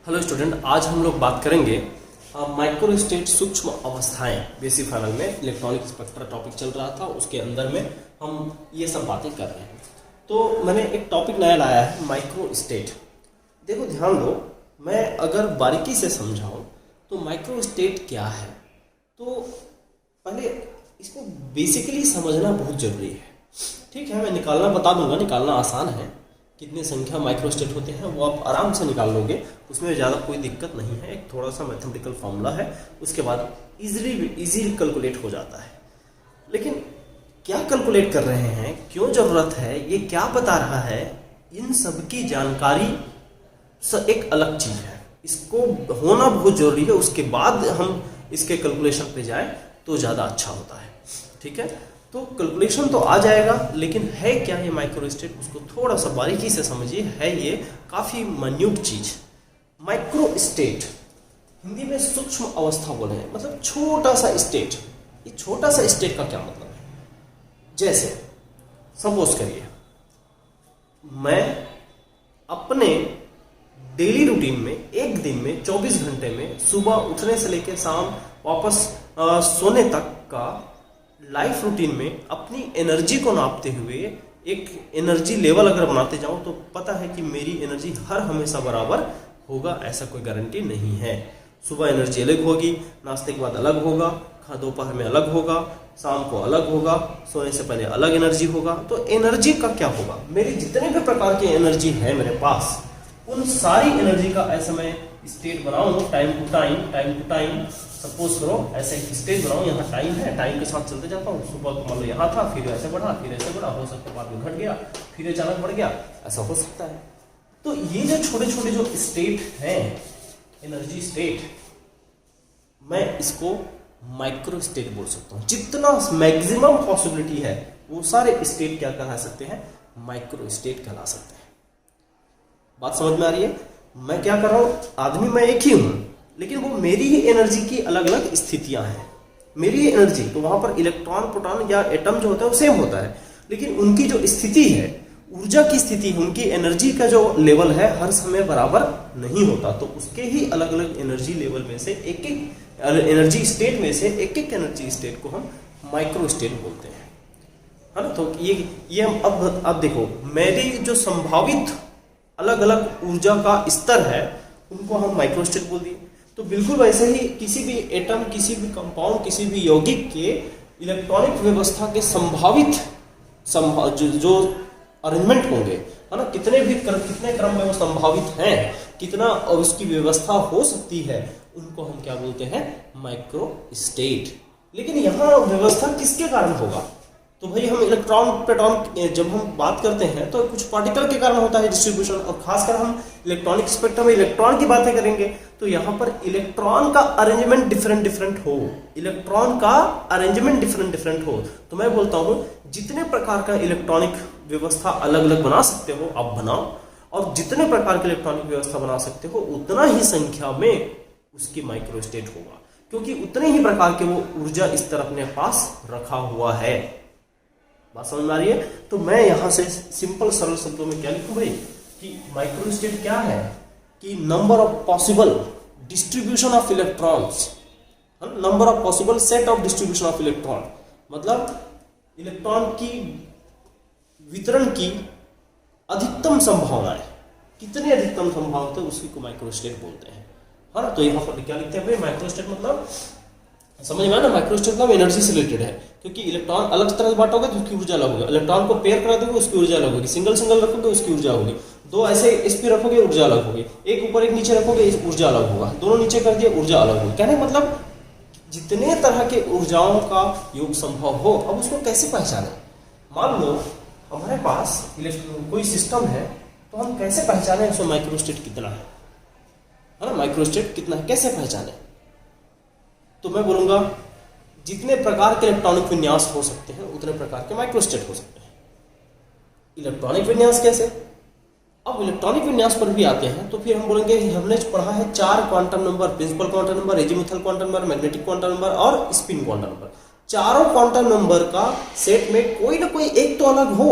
Hello student, आज हम लोग बात करेंगे माइक्रो स्टेट सूक्ष्म अवस्थाएं। बेसिक फाइनल में इलेक्ट्रॉनिक स्पेक्ट्रा टॉपिक चल रहा था, उसके अंदर में हम ये सब बातें कर रहे हैं। तो मैंने एक टॉपिक नया लाया है, माइक्रो स्टेट। देखो ध्यान दो, मैं अगर बारीकी से समझाऊं तो माइक्रो स्टेट क्या है, तो पहले इसको बेसिकली समझना बहुत जरूरी है। ठीक है, मैं निकालना बता दूंगा, निकालना आसान है। कितने संख्या माइक्रो स्टेट होते हैं वो आप आराम से निकाल लोगे, उसमें ज़्यादा कोई दिक्कत नहीं है। एक थोड़ा सा मैथमेटिकल फॉर्मूला है, उसके बाद इजीली कैलकुलेट हो जाता है। लेकिन क्या कैलकुलेट कर रहे हैं, क्यों ज़रूरत है, ये क्या बता रहा है, इन सब की जानकारी एक अलग चीज़ है। इसको होना बहुत ज़रूरी है, उसके बाद हम इसके कैलकुलेशन पे जाए तो ज़्यादा अच्छा होता है। ठीक है, तो कैलकुलेशन तो आ जाएगा, लेकिन है क्या ये माइक्रो स्टेट, उसको थोड़ा सा बारीकी से समझिए। है ये काफ़ी माइन्यूट चीज़। माइक्रो स्टेट हिंदी में सूक्ष्म अवस्था बोले हैं, मतलब छोटा सा स्टेट। ये छोटा सा स्टेट का क्या मतलब है? जैसे सपोज करिए मैं अपने डेली रूटीन में एक दिन में 24 घंटे में सुबह उठने से लेकर शाम वापस सोने तक का लाइफ रूटीन में अपनी एनर्जी को नापते हुए एक एनर्जी लेवल अगर बनाते जाऊं तो पता है कि मेरी एनर्जी हर हमेशा बराबर होगा, ऐसा कोई गारंटी नहीं है। सुबह एनर्जी अलग होगी, नाश्ते के बाद अलग होगा, दोपहर में अलग होगा, शाम को अलग होगा, सोने से पहले अलग एनर्जी होगा। तो एनर्जी का क्या होगा, मेरी जितने भी प्रकार की एनर्जी है मेरे पास, उन सारी एनर्जी का ऐसा मैं स्टेट बनाऊं, टाइम टू टाइम। सपोज करो ऐसे एक स्टेज बनाऊं, यहाँ टाइम है, टाइम के साथ चलते जाता हूँ। सुबह तो मान लो यहाँ था, फिर ऐसे बढ़ा, फिर ऐसे बढ़ा, हो सकता है बाद में घट गया, फिर अचानक बढ़ गया, ऐसा हो सकता है। तो ये जो छोटे छोटे जो स्टेट हैं, एनर्जी स्टेट, मैं इसको माइक्रो स्टेट बोल सकता हूँ। जितना मैक्सिमम पॉसिबिलिटी है वो सारे स्टेट क्या कहला सकते हैं, माइक्रो स्टेट कहला सकते हैं। बात समझ में आ रही है? मैं क्या कर रहा हूं, आदमी मैं एक ही हूं, लेकिन वो मेरी ही एनर्जी की अलग अलग स्थितियां हैं। मेरी ही एनर्जी, तो वहां पर इलेक्ट्रॉन प्रोटॉन या एटम जो होता है वो सेम होता है, लेकिन उनकी जो स्थिति है, ऊर्जा की स्थिति, उनकी एनर्जी का जो लेवल है हर समय बराबर नहीं होता। तो उसके ही अलग अलग एनर्जी लेवल में से एक एक एनर्जी स्टेट में से एक एक एनर्जी स्टेट को हम माइक्रो स्टेट बोलते हैं, है ना। तो ये हम अब देखो, मेरी जो संभावित अलग अलग ऊर्जा का स्तर है उनको हम माइक्रो स्टेट बोल दिए। तो बिल्कुल वैसे ही किसी भी एटम, किसी भी कंपाउंड, किसी भी यौगिक के इलेक्ट्रॉनिक व्यवस्था के संभावित जो अरेंजमेंट होंगे, है ना, कितने क्रम में वो संभावित हैं, कितना और उसकी व्यवस्था हो सकती है, उनको हम क्या बोलते हैं, माइक्रो स्टेट। लेकिन यहाँ व्यवस्था किसके कारण होगा, तो भाई हम इलेक्ट्रॉन प्रोटॉन जब हम बात करते हैं तो कुछ पार्टिकल के कारण होता है डिस्ट्रीब्यूशन, और खासकर हम इलेक्ट्रॉनिक स्पेक्ट्रम में इलेक्ट्रॉन की बातें करेंगे तो यहाँ पर इलेक्ट्रॉन का अरेंजमेंट डिफरेंट हो, इलेक्ट्रॉन का अरेंजमेंट डिफरेंट हो। तो मैं बोलता हूँ जितने प्रकार का इलेक्ट्रॉनिक व्यवस्था अलग अलग बना सकते हो आप बनाओ, और जितने प्रकार की इलेक्ट्रॉनिक व्यवस्था बना सकते हो उतना ही संख्या में उसकी माइक्रो स्टेट होगा, क्योंकि उतने ही प्रकार के वो ऊर्जा स्तर अपने पास रखा हुआ है। बात समझ में आ रही है? तो मैं यहां से सिंपल सरल शब्दों में क्या लिखूं भाई, कि माइक्रो स्टेट क्या है, कि number of possible distribution of electrons, number of possible set of distribution of electron, मतलब इलेक्ट्रॉन की वितरण की अधिकतम संभावनाएं, कितनी अधिकतम संभावना है उसी को माइक्रो स्टेट बोलते हैं, है ना। तो यहाँ पर क्या लिखते हैं भाई, माइक्रो स्टेट मतलब समझ में आया ना, माइक्रो स्टेट मतलब एनर्जी से रिलेटेड है, क्योंकि इलेक्ट्रॉन अलग तरह से बांटोगे तो उसकी ऊर्जा अलग होगी, इलेक्ट्रॉन को पेयर करा दोगे उसकी ऊर्जा अलग होगी, सिंगल रखोगे उसकी ऊर्जा होगी, दो ऐसे स्पीड रखोगे ऊर्जा अलग होगी, एक ऊपर एक नीचे रखोगे ऊर्जा अलग होगा, दोनों नीचे कर दिए ऊर्जा अलग होगी। कहने मतलब जितने तरह के ऊर्जाओं का योग संभव हो। अब उसको कैसे पहचाने, मान लो हमारे पास कोई सिस्टम है, तो हम कैसे पहचाने उसमें माइक्रो स्टेट कितना है ना, माइक्रो स्टेट कितना है, कैसे पहचाने? तो मैं बोलूंगा जितने प्रकार के इलेक्ट्रॉनिक विन्यास हो सकते हैं उतने प्रकार के माइक्रो स्टेट हो सकते हैं। इलेक्ट्रॉनिक विन्यास कैसे? अब इलेक्ट्रॉनिक विन्यास पर भी आते हैं तो फिर हम बोलेंगे हमने पढ़ा है 4 quantum number, principal quantum number, azimuthal quantum number, magnetic quantum number और स्पिन क्वांटम नंबर। चारों क्वांटम नंबर का सेट में कोई ना कोई एक तो अलग हो,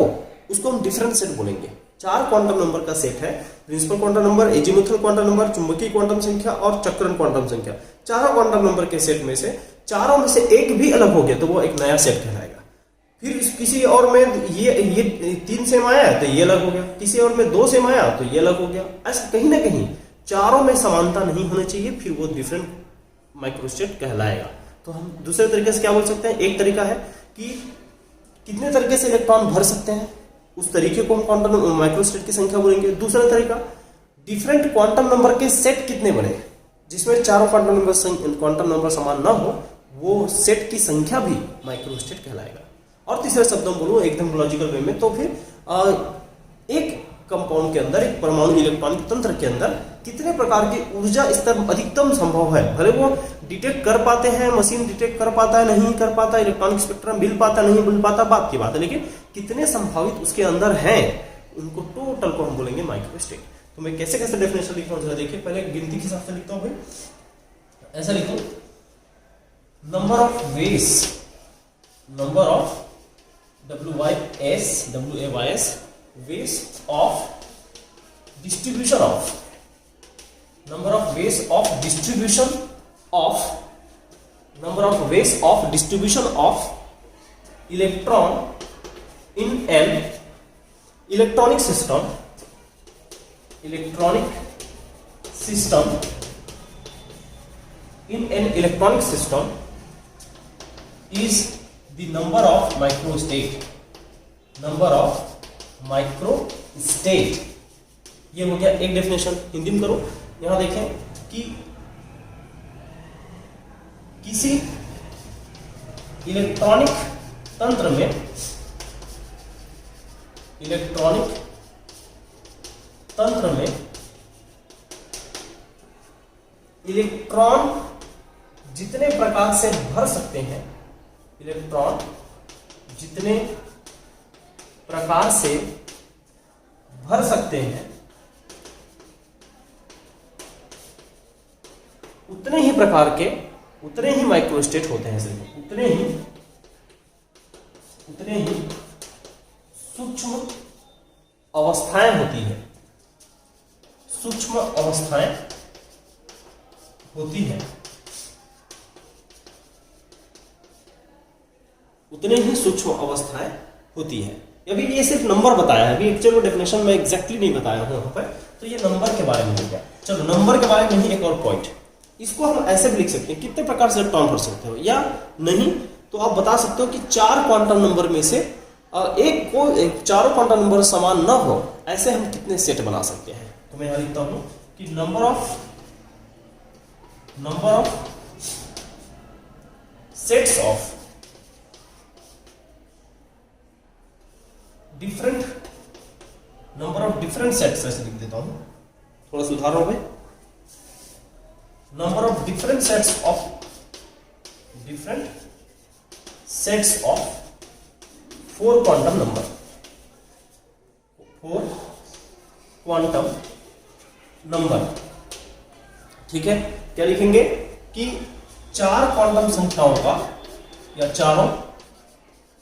उसको हम डिफरेंट सेट बोलेंगे। 4 क्वांटम नंबर का सेट है। Principal quantum number, azimuthal quantum number, चुंबकीय क्वांटम संख्या और चक्रण क्वांटम संख्या, चारों क्वांटम नंबर के सेट में से चारों में से एक भी अलग हो गया तो वो एक नया सेट कहलाएगा। फिर किसी और में ये 3 सेम आया तो ये अलग हो गया, किसी और में 2 सेम आया तो ये अलग हो गया। ऐसा कहीं ना कहीं चारों में समानता नहीं होनी चाहिए, फिर वो डिफरेंट माइक्रोस्टेट कहलाएगा। तो हम दूसरे तरीके से क्या बोल सकते हैं, एक तरीका है कि कितने तरीके से इलेक्ट्रॉन भर सकते हैं, उस तरीके को हम क्वांटम माइक्रोस्टेट की संख्या बोलेंगे। दूसरा तरीका, डिफरेंट क्वांटम नंबर के सेट कितने बने, जिसमें चारों क्वांटम नंबर समान ना हो, वो सेट की संख्या भी माइक्रोस्टेट कहलाएगा। और तीसरे शब्द में बोलूं एकदम लॉजिकल वे में, तो फिर एक कंपाउंड के अंदर, एक परमाणु इलेक्ट्रॉनिक तंत्र के अंदर कितने प्रकार की ऊर्जा स्तर अधिकतम संभव है, भले वो डिटेक्ट कर पाते हैं, मशीन डिटेक्ट कर पाता है नहीं कर पाता, इलेक्ट्रॉनिक स्पेक्ट्रम मिल पाता नहीं मिल पाता, बात की बात है, लेकिन कितने संभावित उसके अंदर हैं, उनको टोटल को हम बोलेंगे माइक्रोस्टेट। तो मैं कैसे कैसे डेफिनेशन लिखता हूँ जरा देखिए। पहले गिनती के हिसाब से लिखता हूँ भाई, ऐसा लिखो, नंबर ऑफ वेस, number of WAYS ways of distribution of, number of ways of distribution of, number of ways of distribution of electron in an electronic system, electronic system, in an electronic system is the number of microstate, number of microstate। ये हो गया एक definition. Hindi में करो, यहां देखें कि किसी इलेक्ट्रॉनिक तंत्र में, इलेक्ट्रॉनिक तंत्र में इलेक्ट्रॉन जितने प्रकार से भर सकते हैं, इलेक्ट्रॉन जितने प्रकार से भर सकते हैं, उतने ही प्रकार के, उतने ही माइक्रोस्टेट होते हैं, सिर्फ उतने ही सूक्ष्म अवस्थाएं होती हैं, सूक्ष्म अवस्थाएं होती हैं, उतने ही सूक्ष्म अवस्थाएं होती है। अभी ये सिर्फ नंबर बताया है, अभी एक्चुअल डेफिनेशन में एग्जैक्टली नहीं बताया हूं यहाँ पर, तो ये नंबर के बारे में हो गया। चलो नंबर के बारे में ही एक और पॉइंट, इसको हम ऐसे भी लिख सकते हैं, कितने प्रकार से इलेक्ट्रॉन भर सकते हो, या नहीं तो आप बता सकते हो कि 4 क्वांटम नंबर में से चारों क्वांटम नंबर समान न हो, ऐसे हम कितने सेट बना सकते हैं। तो मैं यहां लिखता हूं कि number of sets of different, number of different sets, ऐसे लिख देता हूं, थोड़ा सुधार हो गए, number of different sets of 4 quantum number, 4 quantum number. ठीक है, क्या लिखेंगे कि 4 क्वांटम संख्याओं का, या चारों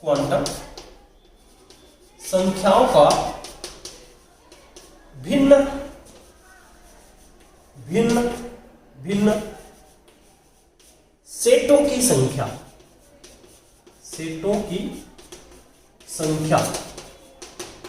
क्वांटम संख्याओं का भिन्न सेटों की संख्या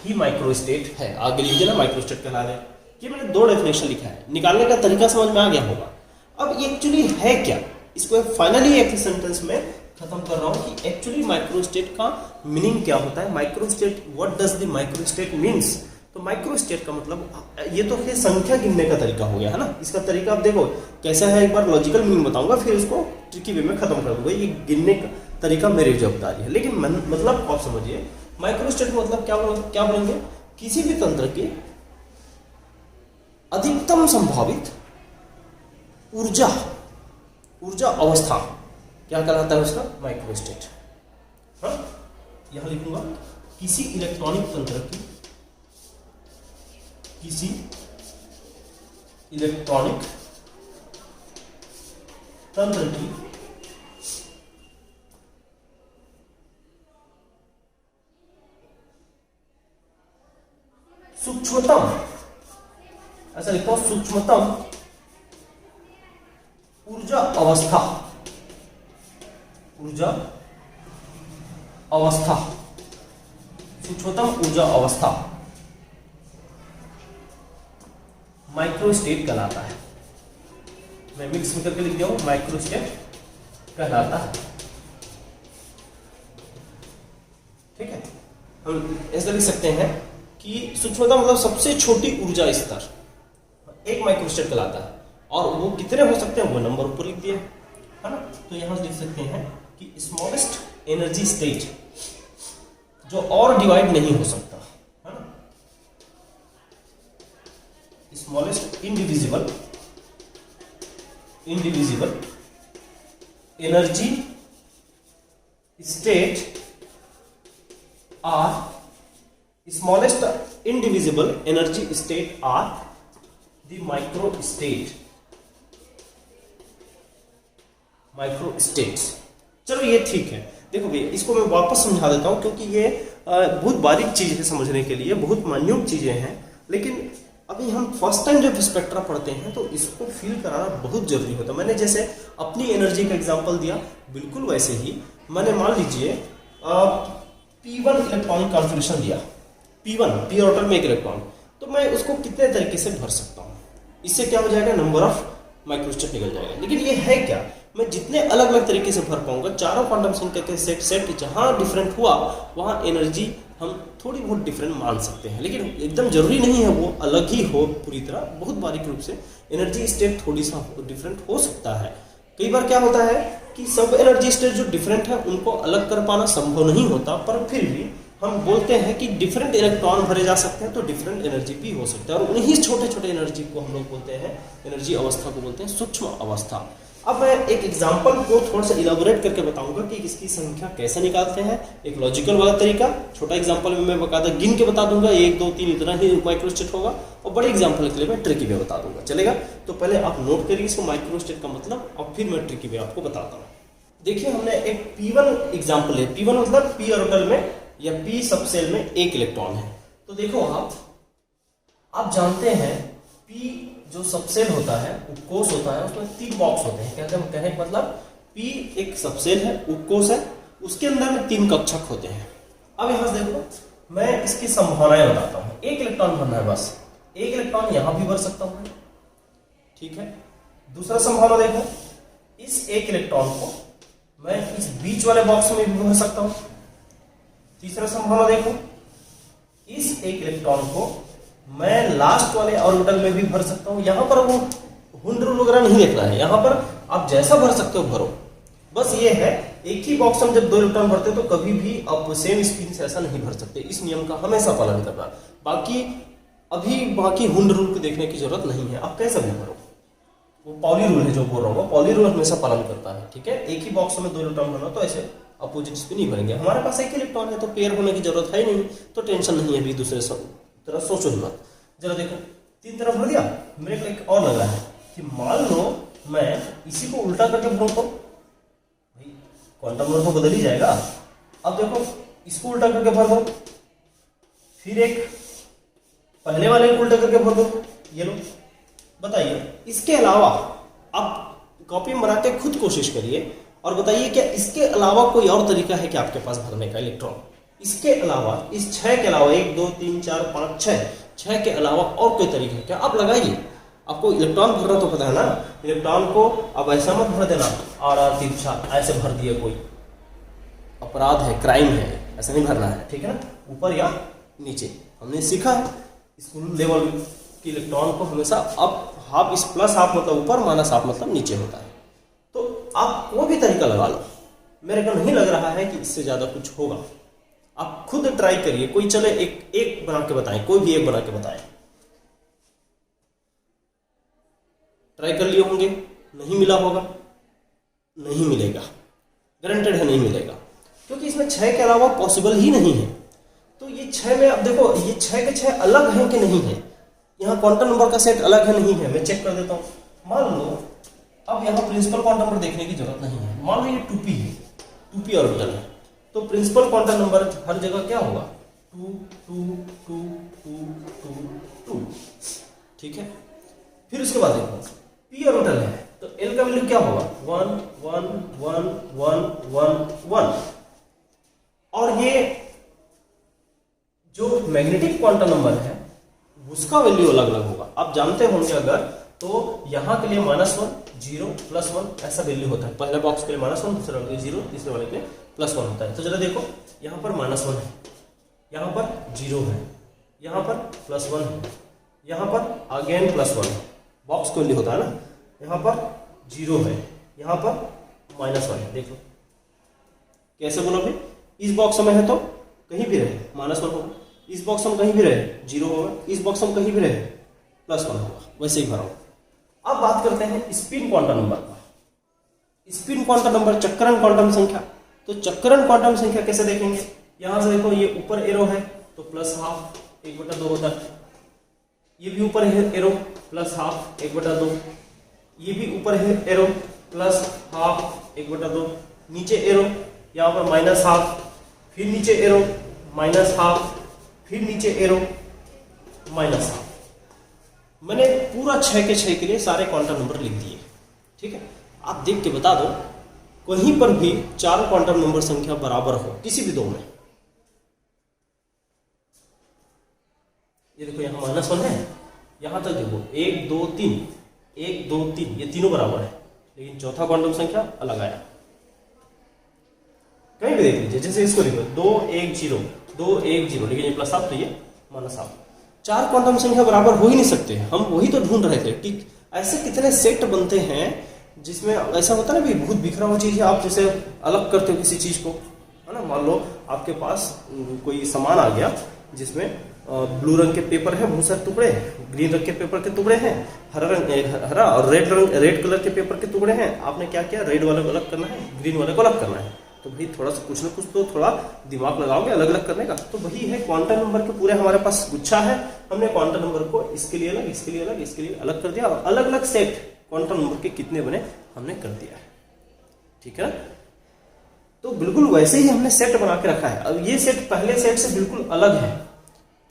ही माइक्रोस्टेट है। आगे लीजिए ना, माइक्रोस्टेट कहला रहे हैं। ये मैंने 2 डेफिनेशन लिखा है, निकालने का तरीका समझ में आ गया होगा। अब ये एक्चुअली है क्या, इसको फाइनली एक सेंटेंस में खत्म कर रहा हूं कि एक्चुअली माइक्रोस्टेट का मीनिंग क्या होता है। Microstate, what does the microstate means. तो माइक्रोस्टेट का मतलब, ये तो फिर संख्या गिनने का तरीका हो गया है ना। इसका तरीका आप देखो कैसा है, एक बार लॉजिकल मीनिंग बताऊंगा, फिर उसको ट्रिकी वे में खत्म कर दूंगा। ये गिनने का तरीका मेरी जवाबदारी है, लेकिन मतलब आप समझिए माइक्रोस्टेट मतलब क्या बोलेंगे, किसी भी तंत्र की अधिकतम संभावित ऊर्जा अवस्था क्या कहलाता है उसका, माइक्रोस्टेट। हाँ, यहां लिखूंगा किसी इलेक्ट्रॉनिक तंत्र की, किसी इलेक्ट्रॉनिक तंत्र की सूक्ष्म सूक्ष्मतम ऊर्जा अवस्था, ऊर्जा अवस्था, सूक्ष्मतम ऊर्जा अवस्था माइक्रोस्टेट कहलाता है। मैं मिक्स में करके लिख दिया हूं, माइक्रोस्टेट कहलाता है। ठीक है, हम ऐसा लिख सकते हैं कि सूक्ष्मता मतलब सबसे छोटी ऊर्जा स्तर, एक माइक्रोस्टेट कहलाता है। और वो कितने हो सकते हैं वो नंबर ऊपर लिख दिया है ना। तो यहां से लिख सकते हैं कि स्मॉलेस्ट एनर्जी स्टेट, जो और डिवाइड नहीं हो सकता है ना, smallest indivisible energy state are, smallest indivisible energy state are the micro states. चलो ये ठीक है। देखो भैया, इसको मैं वापस समझा देता हूं, क्योंकि ये बहुत बारीक चीज है समझने के लिए, बहुत मान्यूट चीजें हैं। लेकिन अभी हम फर्स्ट टाइम जब स्पेक्ट्रा पढ़ते हैं तो इसको फील कराना बहुत जरूरी होता है। मैंने जैसे अपनी एनर्जी का एग्जांपल दिया, बिल्कुल वैसे ही मैंने मान लीजिए P1 इलेक्ट्रॉनिक कॉन्फ़िगरेशन दिया, P1 पी ऑर्बिटल में एक इलेक्ट्रॉन, तो मैं उसको कितने तरीके से भर सकता हूँ। इससे क्या हो जाएगा, नंबर ऑफ माइक्रोस्टेट निकल जाएगा। लेकिन ये है क्या, मैं जितने अलग अलग तरीके से भर पाऊंगा, चारों क्वांटम संख्या के सेट जहां डिफरेंट हुआ वहां एनर्जी हम थोड़ी बहुत डिफरेंट मान सकते हैं। लेकिन एकदम जरूरी नहीं है वो अलग ही हो पूरी तरह, बहुत बारीक रूप से एनर्जी स्टेट थोड़ी सा डिफरेंट हो सकता है। कई बार क्या होता है कि सब एनर्जी स्टेट जो डिफरेंट है उनको अलग कर पाना संभव नहीं होता, पर फिर भी हम बोलते हैं कि डिफरेंट इलेक्ट्रॉन भरे जा सकते हैं, तो डिफरेंट एनर्जी भी हो सकता है। और उन्हीं छोटे छोटे एनर्जी को हम लोग बोलते हैं, एनर्जी अवस्था को बोलते हैं सूक्ष्म अवस्था। अब मैं एक एग्जांपल को थोड़ा सा इलाबोरेट करके बताऊंगा कि इसकी संख्या कैसे निकालते हैं, एक लॉजिकल वाला तरीका। छोटा एग्जांपल में मैं बकायदा गिन के बता दूंगा, 1 2 3 इतना ही माइक्रोस्टेट होगा, और बड़े एग्जांपल के लिए मैं ट्रिकी वे बता दूंगा। चलेगा? तो पहले आप नोट करिए इसको, माइक्रोस्टेट का मतलब, और फिर मैं ट्रिकी वे आपको बताता हूँ। देखिए, हमने एक P1 एग्जाम्पल है। P1 मतलब पी ऑर्बिटल में या पी सबसेल में एक इलेक्ट्रॉन है। तो देखो, आप जानते हैं पी जो सबसेल होता है, कोष होता है, उसमें 3 बॉक्स होते हैं। कहने का मतलब पी एक सबसेल है, उपकोष है, उसके अंदर में 3 कक्षक होते हैं। अब यहां से देखो, मैं इसकी संभावनाएं बताता हूं। एक इलेक्ट्रॉन भरना है बस, एक इलेक्ट्रॉन यहां भी भर सकता हूं, ठीक है। दूसरा संभावना देखो, इस एक इलेक्ट्रॉन को मैं इस बीच वाले बॉक्स में भी भर सकता हूं। तीसरा संभावना देखो, इस एक इलेक्ट्रॉन को मैं लास्ट वाले ऑर्बिटल में भी भर सकता हूं। यहां पर वो हुंड रूल वगैरह नहीं देखना है, यहां पर आप जैसा भर सकते हो भरो। बस ये है, एक ही बॉक्स में जब 2 इलेक्ट्रॉन भरते हो तो कभी भी आप सेम स्पिन से ऐसा नहीं भर सकते। इस नियम का हमेशा पालन करना। बाकी हुंड रूल को देखने की जरूरत नहीं है, आप कैसा भी भरो। वो पॉली रूल है जो बोल रहा हूँ, पॉली रूल हमेशा पालन करता है, ठीक है। एक ही बॉक्स में 2 इलेक्ट्रॉन भरना, तो ऐसे अपोजिट स्पिन नहीं भरेंगे। हमारे पास एक इलेक्ट्रॉन है तो पेयर होने की जरूरत है ही नहीं, तो टेंशन नहीं है। अभी दूसरे तरह सोचो ही मत। जरा देखो, 3 तरफ भर दिया। मेरे को एक और लगा है कि मान लो मैं इसी को उल्टा करके भरूं तो भाई क्वांटम नंबर तो बदल ही जाएगा। अब देखो, इसको उल्टा करके भर दो, फिर एक पहले वाले को उल्टा करके भर दो, ये लो। बताइए, इसके अलावा आप कॉपी में बना के खुद कोशिश करिए और बताइए क्या इसके अलावा कोई और तरीका है कि आपके पास भरने का इलेक्ट्रॉन? इसके अलावा, इस 6 के अलावा, 1 2 3 4 5 6 के अलावा और कोई तरीका है क्या? आप लगाइए। आपको इलेक्ट्रॉन भरना तो पता है ना, इलेक्ट्रॉन को अब ऐसा मत भर देना RR तिरछा ऐसे भर दिए, कोई अपराध है, क्राइम है, ऐसा नहीं भरना है, ठीक है ना। ऊपर या नीचे हमने सीखा है स्कूल लेवल कि इलेक्ट्रॉन को हमेशा अप हाफ, इस प्लस हाफ मतलब ऊपर, माइनस हाफ मतलब नीचे होता है। तो आप कोई भी तरीका लगा लो, मेरे को नहीं लग रहा है कि इससे ज्यादा कुछ होगा। आप खुद ट्राई करिए। कोई चले एक बना के बताएं, कोई भी एक बना के बताएं। ट्राई कर लिए होंगे, नहीं मिला होगा, नहीं मिलेगा, गारंटेड है नहीं मिलेगा, क्योंकि इसमें 6 के अलावा पॉसिबल ही नहीं है। तो ये 6 में, अब देखो ये 6 के 6 अलग हैं कि नहीं है, यहाँ क्वांटम नंबर का सेट अलग है नहीं है, मैं चेक कर देता हूँ। मान लो अब यहाँ प्रिंसिपल क्वांटम नंबर देखने की जरूरत नहीं है। मान लो ये 2p है, 2p ऑर्बिटल है, तो प्रिंसिपल क्वांटम नंबर हर जगह क्या होगा? 2 2 2 2 2 2, ठीक है। फिर उसके बाद देखो p ऑर्बिटल है तो l का वैल्यू क्या होगा 1 1 1 1 1 1 और ये जो मैग्नेटिक क्वांटम नंबर है उसका वैल्यू अलग अलग होगा। आप जानते होंगे अगर तो यहां के लिए -1 0 +1 ऐसा वैल्यू होता है। पहले बॉक्स के लिए -1 दूसरे वाले के लिए 0 तीसरे वाले के लिए +1 होता है। तो जरा देखो यहाँ पर -1 है, यहाँ पर 0 है, यहाँ पर +1 है, यहाँ पर अगेन +1 है। बॉक्स को वैल्यू होता है ना, यहाँ पर 0 है, यहाँ पर -1 है। देखो कैसे बोलोगे, इस बॉक्स में है तो कहीं भी रहे -1 होगा, इस बॉक्स में कहीं भी रहे 0 होगा, इस बॉक्स में कहीं भी रहे +1 होगा, वैसे ही भरा। अब बात करते हैं स्पिन क्वांटम नंबर का। स्पिन क्वांटम नंबर चक्रण क्वांटम संख्या। तो चक्रण क्वांटम संख्या कैसे देखेंगे, यहां से देखो ये ऊपर एरो है तो +12 1/2 होता है, ये भी ऊपर है एरो +12 1/2, ये भी ऊपर है एरो +12 1/2, नीचे एरो यहाँ पर -12, फिर नीचे एरो -12, फिर नीचे एरो -12। मैंने पूरा 6 के 6 के लिए सारे क्वांटम नंबर लिख दिए। ठीक है, आप देख के बता दो कहीं पर भी 4 क्वांटम नंबर संख्या बराबर हो किसी भी दो में। ये देखो यहाँ -1 है, यहां तक देखो 1 2 3 1 2 3 ये तीनों बराबर है, लेकिन चौथा क्वांटम संख्या अलग आया। कहीं भी देख लीजिए, जैसे इसको लिखो 2 1 0 2 1 0, लेकिन ये +7 तो ये -7। 4 क्वांटम संख्या बराबर हो ही नहीं सकते। हम वही तो ढूंढ रहे थे कि ऐसे कितने सेट बनते हैं जिसमें ऐसा होता है ना भी बहुत बिखरा हुआ चीज है, आप जैसे अलग करते हो किसी चीज को, है ना। मान लो आपके पास कोई सामान आ गया जिसमें ब्लू रंग के पेपर है बहुत सारे टुकड़े, ग्रीन रंग के पेपर के टुकड़े हैं, हरा और रेड कलर के पेपर के टुकड़े हैं। आपने क्या किया, रेड वाले को अलग करना है, ग्रीन वाले को अलग करना है। तो भाई थोड़ा सा कुछ ना कुछ तो थोड़ा दिमाग लगाओगे अलग अलग करने का। तो वही है क्वांटम नंबर के पूरे हमारे पास गुच्छा है। हमने क्वांटम नंबर को इसके लिए अलग, इसके लिए अलग, इसके लिए अलग कर दिया और अलग अलग सेट क्वांटम नंबर के कितने बने हमने कर दिया है। ठीक है, तो बिल्कुल वैसे ही हमने सेट बना के रखा है। अब ये सेट पहले सेट से बिल्कुल अलग है,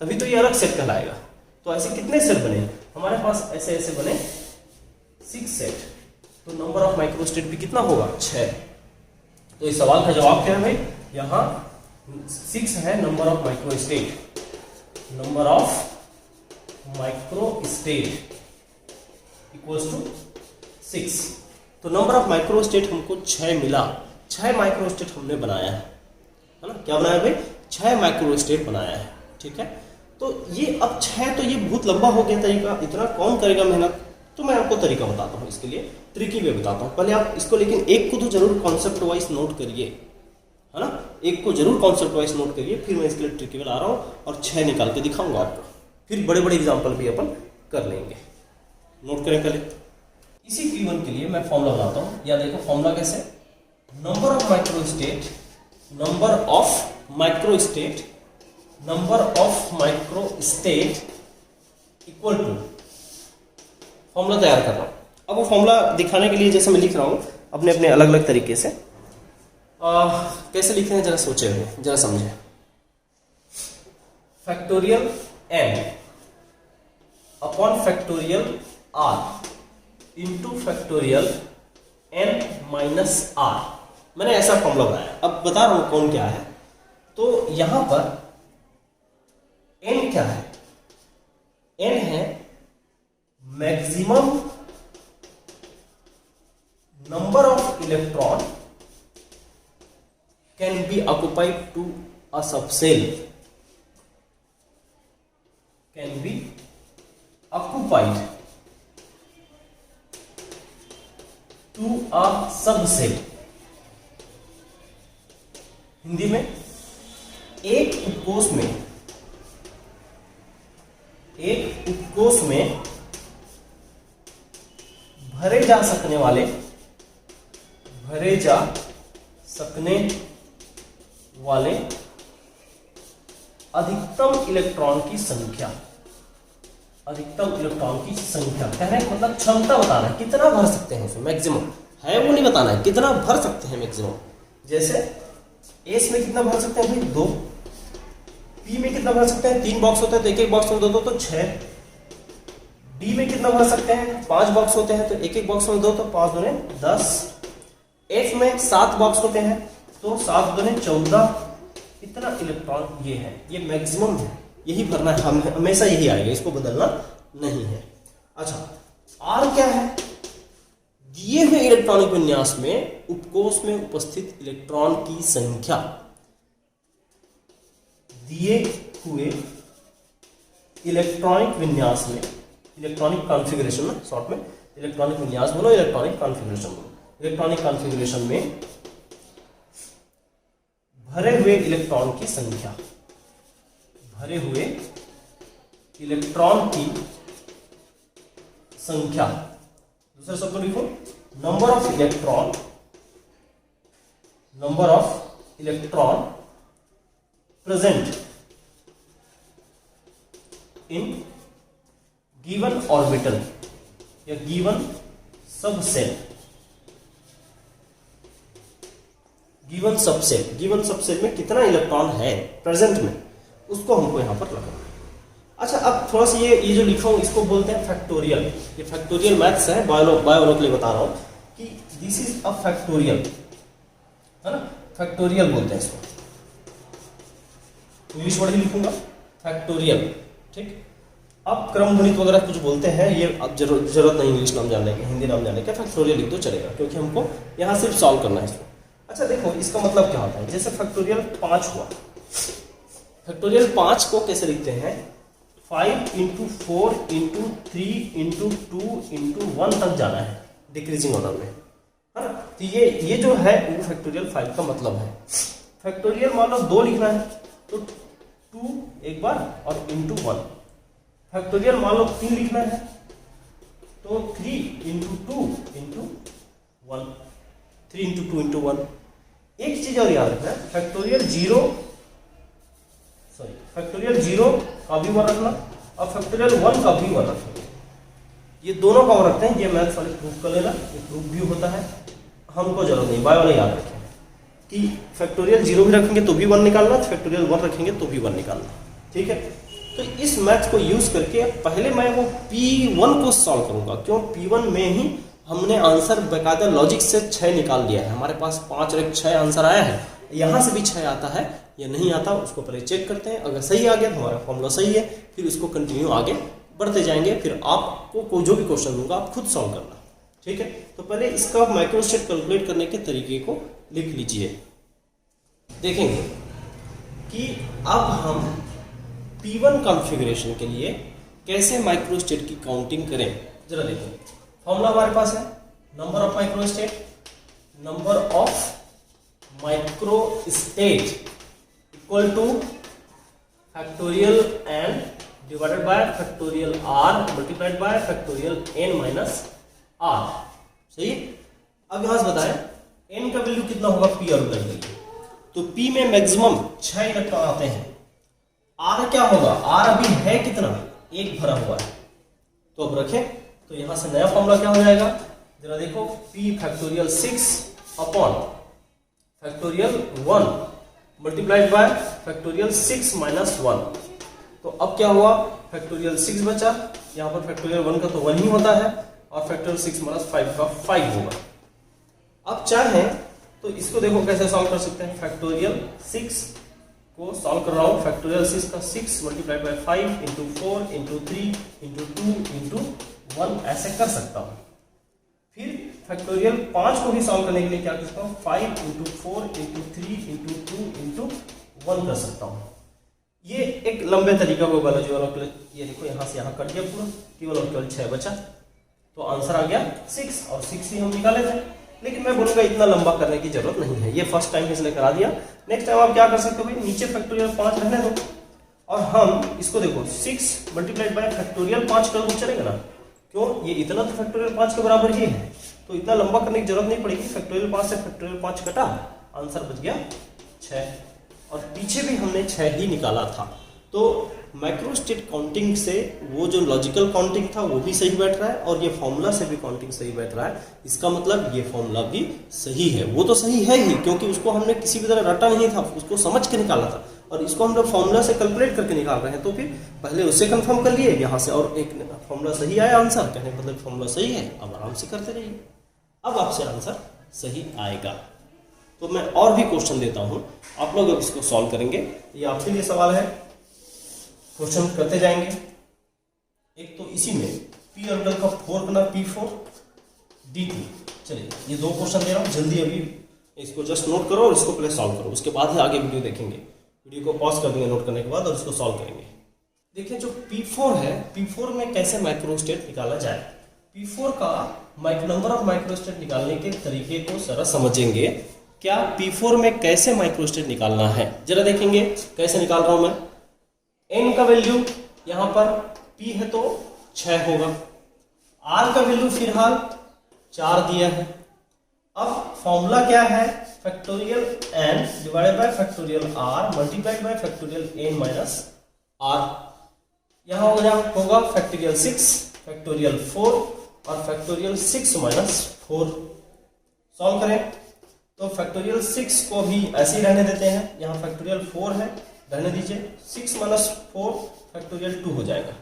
तभी तो ये अलग सेट कहलाएगा। तो ऐसे कितने सेट बने हमारे पास, ऐसे ऐसे बने 6 सेट। तो नंबर ऑफ माइक्रोस्टेट भी कितना होगा, 6। तो इस सवाल का जवाब क्या है भाई, यहां 6 है number of microstate. Number of microstate equals to 6। तो नंबर ऑफ माइक्रोस्टेट हमको 6 मिला। 6 माइक्रोस्टेट हमने बनाया है ना। क्या बनाया भाई, 6 माइक्रोस्टेट बनाया है। ठीक है, तो ये अब 6 तो ये बहुत लंबा हो गया तरीका, इतना कौन करेगा मेहनत। तो मैं आपको तरीका बताता हूँ, इसके लिए ट्रिकी वे बताता हूँ। पहले आप इसको लेकिन एक को तो जरूर कॉन्सेप्ट वाइज नोट करिए, है ना। एक को जरूर कॉन्सेप्ट वाइज नोट करिए, फिर मैं इसके लिए ट्रिकी वे ला रहा हूँ और 6 निकाल के दिखाऊंगा आपको। फिर बड़े बड़े एग्जाम्पल भी अपन कर लेंगे। नोट करें पहले, इसी P1 के लिए मैं फॉर्मूला बनाता हूँ। या देखो फॉर्मूला कैसे, number of microstate, number of microstate, number of microstate equal to, formula तैयार कर रहा हूं। अब वो फॉर्मूला दिखाने के लिए जैसे मैं लिख रहा हूं अपने अपने अलग अलग तरीके से, कैसे लिखते हैं जरा सोचे हुए, जरा समझे। Factorial m upon factorial r into factorial n minus r, मैंने ऐसा फॉर्मूला बनाया। अब बता रहा हूं कौन क्या है। तो यहां पर n क्या है, n है maximum number of electron can be occupied to a subshell, can be occupied to a subshell. Hindi में एक उपकोष में, एक उपकोष में भरे जा सकने वाले, भरे जा सकने वाले अधिकतम इलेक्ट्रॉन की संख्या, अधिकतम इलेक्ट्रॉन की संख्या कहने का मतलब क्षमता बताना है, कितना भर सकते हैं उसमें, मैक्सिमम है वो नहीं बताना है, कितना भर सकते हैं मैक्सिमम। जैसे एस में कितना भर सकते हैं भाई 2, पी में कितना भर सकते हैं 3 बॉक्स होता है तो एक एक बॉक्स में 2 2 तो 6, डी में कितना भर सकते हैं, 5 बॉक्स होते हैं तो एक एक बॉक्स में 2 तो 5 दूने 10। एफ में 7 बॉक्स होते हैं तो 7 दूने 14। इतना इलेक्ट्रॉन ये है, ये मैक्सिमम है, यही भरना है, हम हमेशा यही आएगा, इसको बदलना नहीं है। अच्छा आर क्या है, दिए हुए इलेक्ट्रॉनिक विन्यास में उपकोष में उपस्थित इलेक्ट्रॉन की संख्या, दिए हुए इलेक्ट्रॉनिक विन्यास में, इलेक्ट्रॉनिक कॉन्फ़िगरेशन में, शॉर्ट में इलेक्ट्रॉनिक विन्यास बोलो, इलेक्ट्रॉनिक कॉन्फ़िगरेशन बोलो, इलेक्ट्रॉनिक कॉन्फ़िगरेशन में भरे हुए इलेक्ट्रॉन की संख्या, भरे हुए इलेक्ट्रॉन की संख्या, दूसरा शब्द लिखो, number of electron, number of electron present in given orbital या given subset, given subset, given subset में कितना इलेक्ट्रॉन है प्रेजेंट में, उसको हमको यहां पर लगाना। अच्छा अब थोड़ा सा ये जो लिखा हूं इसको बोलते हैं फैक्टोरियल। ये फैक्टोरियल मैथ्स है, बायो के लिए बता रहा हूं कि दिस इज अ फैक्टोरियल, है ना, फैक्टोरियल बोलते हैं इसको, इंग्लिश वर्ड ही लिखूंगा फैक्टोरियल, ठीक। अब क्रम गुणित वगैरह कुछ बोलते हैं, ये अब जरूरत नहीं इंग्लिश नाम जानने की, हिंदी नाम जानने का, फैक्टोरियल लिख दो चलेगा, क्योंकि हमको यहाँ सिर्फ सॉल्व करना है इसको। अच्छा देखो इसका मतलब क्या होता है, जैसे फैक्टोरियल 5 हुआ, फैक्टोरियल 5 को कैसे लिखते हैं, 5 × 4 × 3 × 2 × 1 तक जाना है डिक्रीजिंग ऑर्डर में, है ना। तो ये जो है वो फैक्टोरियल 5 का मतलब है। फैक्टोरियल मान लो 2 लिखना है तो 2 एक बार और × 1। फैक्टोरियल मान लो 3 लिखना है तो 3 × 2 × 1, 3 × 2 × 1। एक चीज और याद रखना, फैक्टोरियल 0 का भी 1 रखना और फैक्टोरियल 1 का भी 1 रखना, ये दोनों का 1 रखते हैं। ये मैथ्स वाले प्रूफ कर लेना, ये प्रूफ भी होता है, हमको जरूरत नहीं, बायो वाले याद रखें कि फैक्टोरियल 0 भी रखेंगे तो भी 1 निकालना, फैक्टोरियल 1 रखेंगे तो भी 1 निकालना, ठीक है। तो इस मैथ्स को यूज करके पहले मैं वो P1 को सॉल्व करूंगा, क्यों, P1 में ही हमने आंसर बेकायदा लॉजिक से 6 निकाल दिया है, हमारे पास 5 और 1 6 आंसर आया है, यहां से भी 6 आता है या नहीं आता, उसको पहले चेक करते हैं, अगर सही आ गया तो हमारा फॉर्मूला सही है, फिर उसको कंटिन्यू आगे बढ़ते जाएंगे, फिर आपको जो भी क्वेश्चन दूंगा आप खुद सॉल्व करना, ठीक है। तो पहले इसका माइक्रोस्टेट कैलकुलेट करने के तरीके को लिख लीजिए। देखेंगे कि अब हम P1 कॉन्फ़िगरेशन के लिए कैसे माइक्रोस्टेट की काउंटिंग करें, जरा देखो। फॉर्मूला हमारे पास है, number of microstate, number of microstate equal two factorial n divided by factorial r multiplied by factorial n minus r, सही। अब यहां से बताएं n का वैल्यू कितना होगा p ऑर्बिटल के लिए, तो p में मैक्सिमम 6 इलेक्ट्रॉन आते हैं, r क्या होगा, r अभी है कितना, 1 भरा हुआ है, तो अब रखें तो यहां से नया फॉर्मूला क्या हो जाएगा, जरा देखो, p factorial 6 upon factorial 1 multiplied by factorial 6 minus 1, तो अब क्या हुआ, फैक्टोरियल 6 बचा, यहां पर फैक्टोरियल 1 का तो 1 ही होता है और फैक्टोरियल 6 माइनस 5 का 5 होगा। अब चाहें तो इसको देखो कैसे सॉल्व कर सकते हैं, फैक्टोरियल 6 को सॉल्व कर रहा हूं, फैक्टोरियल 6 का 6 मल्टीप्लाइड बाय 5 × 4 × 3 × 2 × 1 ऐसे कर सकता हूं। फिर फैक्टोरियल 5 को भी सॉल्व करने के लिए क्या कर सकता हूं, 5 × 4 × 3 × 2 × 1 कर सकता हूं। ये एक लंबे तरीका को बायोलॉजी वालों के लिए, ये देखो यहां से यहां कट गया पूरा, केवल और केवल 6 बचा, तो आंसर आ गया 6 और 6 ही हम निकाले थे। लेकिन मैं बोलूंगा इतना लंबा करने की जरूरत नहीं है, ये फर्स्ट टाइम इसने करा दिया। नेक्स्ट टाइम आप क्या कर सकते हो भाई, नीचे फैक्टोरियल 5 रहने दो और हम इसको देखो 6 मल्टीप्लाइड बाय फैक्टोरियल 5 कर दो, चलेगा ना, क्यों, ये इतना तो फैक्टोरियल 5 के बराबर ही है, तो इतना लंबा करने की जरूरत नहीं पड़ेगी। फैक्टोरियल 5 से फैक्टोरियल 5 कटा, आंसर बच गया 6 और पीछे भी हमने 6 ही निकाला था। तो माइक्रो स्टेट काउंटिंग से वो जो लॉजिकल काउंटिंग था वो भी सही बैठ रहा है और ये फॉर्मूला से भी काउंटिंग सही बैठ रहा है। इसका मतलब ये फॉर्मूला भी सही है। वो तो सही है ही क्योंकि उसको हमने किसी भी तरह रटा नहीं था, उसको समझ के निकाला था और इसको हम लोग फॉर्मूला से कैलकुलेट करके निकाल रहे हैं। तो फिर पहले उससे कंफर्म कर लिए यहाँ से और एक फॉर्मूला सही आया आंसर, कहने का मतलब फॉर्मूला सही है, अब आराम से करते रहिए, अब आपसे आंसर सही आएगा। तो मैं और भी क्वेश्चन देता हूं, आप लोग इसको सॉल्व करेंगे। ये आपके लिए सवाल है, क्वेश्चन करते जाएंगे। एक तो इसी में पी ऑर्बिटल का 4 बना P4 D2। चलिए ये दो क्वेश्चन दे रहा हूं, जल्दी अभी इसको जस्ट नोट करो और इसको पहले सॉल्व करो, उसके बाद ही आगे वीडियो देखेंगे। वीडियो को पॉज कर देंगे नोट करने के बाद और इसको सॉल्व करेंगे। देखिए जो P4 है, P4 में कैसे माइक्रोस्टेट निकाला जाए। P4 का नंबर ऑफ माइक्रोस्टेट निकालने के तरीके को जरा समझेंगे। क्या P4 में कैसे माइक्रोस्टेट निकालना है जरा देखेंगे कैसे निकाल रहा हूं मैं। n का वैल्यू यहां पर P है तो 6 होगा, R का वैल्यू फिलहाल 4 दिया है। अब फॉर्मूला क्या है, factorial n divided by factorial r multiplied by factorial n minus r। यहां होगा फैक्टोरियल 6 फैक्टोरियल 4 और फैक्टोरियल 6 माइनस 4। सॉल्व करें तो फैक्टोरियल 6 को भी ऐसे ही रहने देते हैं, यहाँ फैक्टोरियल 4 है रहने दीजिए, 6 माइनस 4 फैक्टोरियल 2 हो जाएगा।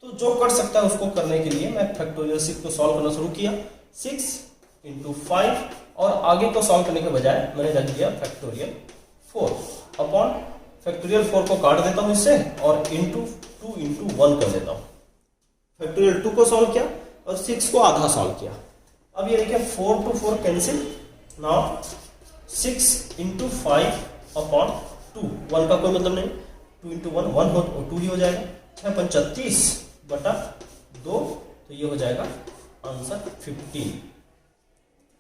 तो जो कर सकता है उसको करने के लिए मैं फैक्टोरियल 6 को सॉल्व करना शुरू किया, 6 इंटू 5 और आगे को सॉल्व करने के बजाय मैंने रख दिया फैक्टोरियल 4 अपॉन फैक्टोरियल 4 को काट देता हूँ इससे और इंटू 2 इंटू 1 कर देता हूँ। फैक्टोरियल 2 को सॉल्व किया और 6 को आधा सॉल्व किया। अब ये देखिए 4 to 4 cancel, now 6 into 5 upon 2, 1 का कोई मतलब नहीं, 2 इंटू 1 1 हो 2 ही हो जाएगा, 6 पंच 30 बटा 2, तो ये हो जाएगा आंसर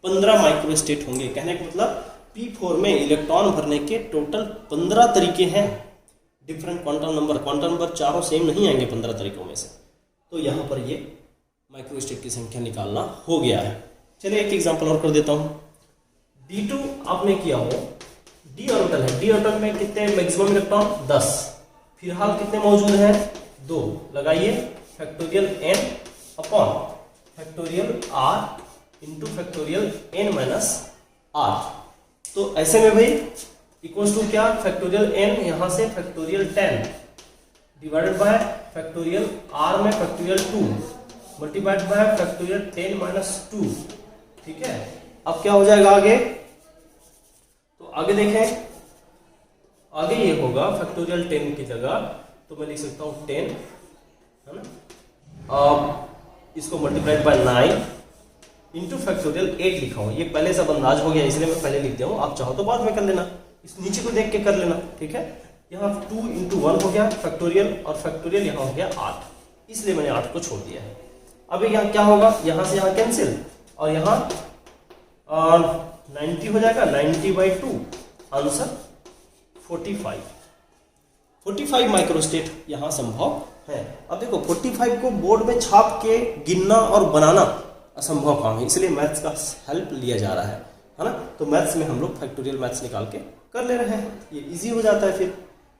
15 माइक्रोस्टेट होंगे। कहने का मतलब P4 में इलेक्ट्रॉन भरने के टोटल 15 तरीके हैं। डिफरेंट क्वांटम नंबर चारों सेम नहीं आएंगे 15 तरीकों में से। तो यहाँ पर ये माइक्रोस्टेट की संख्या निकालना हो गया है। चलिए एक एग्जांपल और कर देता हूँ। D2 आपने किया हो, D ऑर्बिटल है, D ऑर्बिटल में कितने मैक्सिमम इलेक्ट्रॉन 10, फिलहाल कितने मौजूद हैं 2, लगाइए factorial n upon factorial r into factorial n minus r। तो ऐसे में भाई इक्वल्स टू क्या, फैक्टोरियल n यहाँ से factorial 10 divided by factorial r में factorial 2 multiplied by factorial 10 minus 2। ठीक है, अब क्या हो जाएगा आगे, तो आगे देखें, आगे ये होगा फैक्टोरियल 10 की जगह तो मैं लिख सकता हूं 10 है ना, अब इसको मल्टीप्लाइड बाय 9 इंटू फैक्टोरियल 8 लिखा हूं। ये पहले सब अंदाज हो गया इसलिए मैं पहले लिख दिया हूं, आप चाहो तो बाद में कर लेना, इस नीचे को देख के कर लेना। ठीक है, यहाँ 2 इंटू 1 हो गया फैक्टोरियल और फैक्टोरियल यहाँ हो गया 8, इसलिए मैंने 8 को छोड़ दिया है। अभी यहाँ क्या होगा, यहाँ से यहाँ कैंसिल और यहाँ 90 हो जाएगा, 90/2 आंसर 45 माइक्रोस्टेट यहाँ संभव है। अब देखो 45 को बोर्ड में छाप के गिनना और बनाना असंभव काम है, इसलिए मैथ्स का हेल्प लिया जा रहा है ना। तो मैथ्स में हम लोग फैक्टोरियल मैथ्स निकाल के कर ले रहे हैं, ये इजी हो जाता है फिर।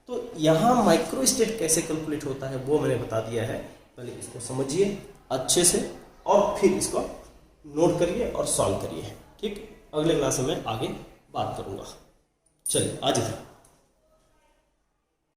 तो यहाँ माइक्रोस्टेट कैसे कैलकुलेट होता है वो मैंने बता दिया है, पहले इसको समझिए अच्छे से और फिर इसको नोट करिए और सॉल्व करिए। ठीक, अगले क्लास में मैं आगे बात करूंगा। चलिए आज